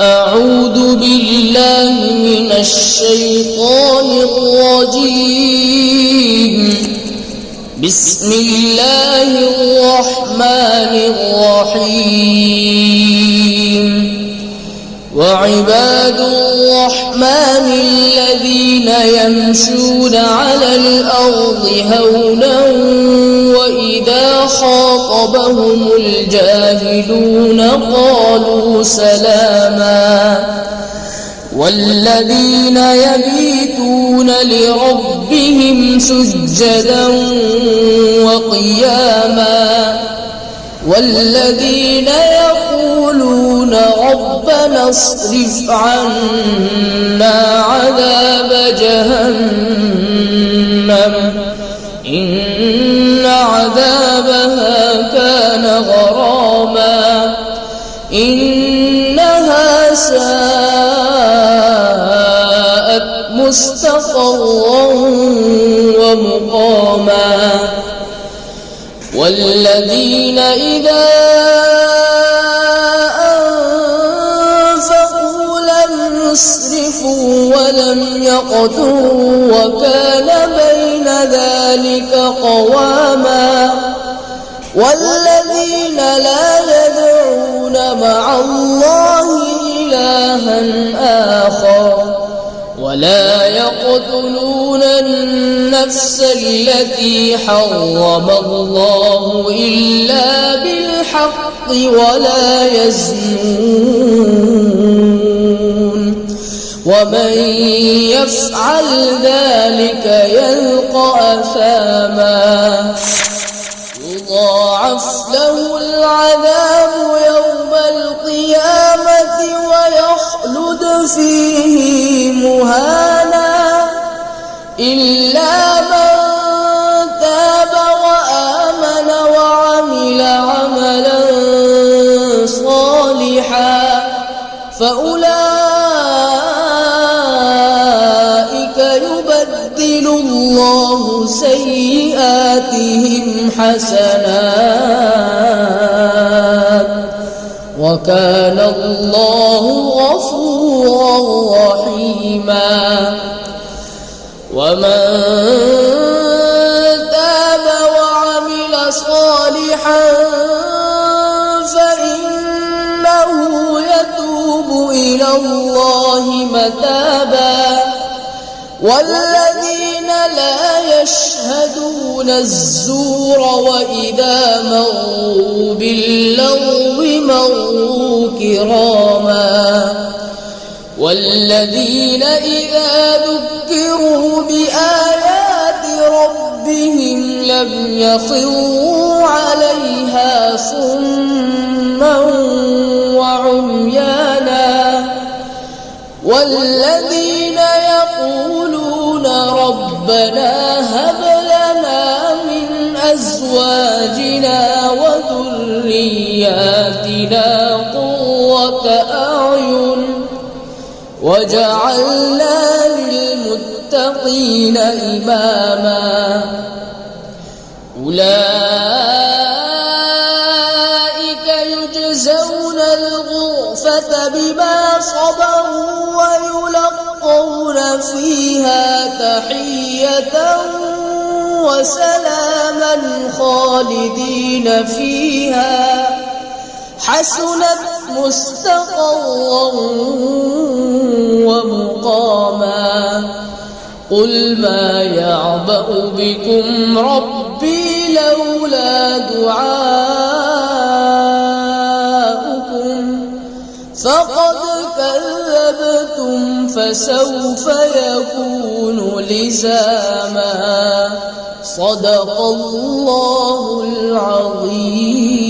أعوذ بالله من الشيطان الرجيم. بسم الله الرحمن الرحيم. وعباد الرحمن الذين يمشون على الأرض هونا وإذا خاطبهم الجاهلون قالوا سلاما. والذين يبيتون لربهم سجدا وقياما. والذين يقولون ربنا اصرف عنا عذاب جهنم إن عذابها كان غراما إنها ساءت مستقرا ومقاما. والذين إذا أنفقوا لم يسرفوا ولم يقتروا وكان بين ذلك قواما. والذين لا يدعون مع الله إلها آخر ولا يقتلون النفس التي حرم الله إلا بالحق ولا يزنون ومن يفعل ذلك يلقى أثاما يضاعف له العذاب يوم القيامة ويخلد فيه مهانا إلا من تاب وآمن وعمل عملا صالحا فأولئك يبدل الله سيئاتهم حسنات وكان الله غفورا رحيما. ومن تاب وعمل صالحا فإنه يتوب إلى الله متابا. والذين لا يشهدون الزور وإذا مروا باللغو مروا كراما. والذين إذا ذكروا بآيات ربهم لم يخروا عليها صما وعميانا. والذين يقولون ربنا هب لنا من أزواجنا وذرياتنا قرة أعين وجعلنا للمتقين إماما. أولئك يجزون الغرفة بما صبروا ويلقون فيها تحية وسلاما خالدين فيها حسنت مستقرا ومقاما. قل ما يعبأ بكم ربي لولا دعاؤكم فقد كذبتم فسوف يكون لزاما. صدق الله العظيم.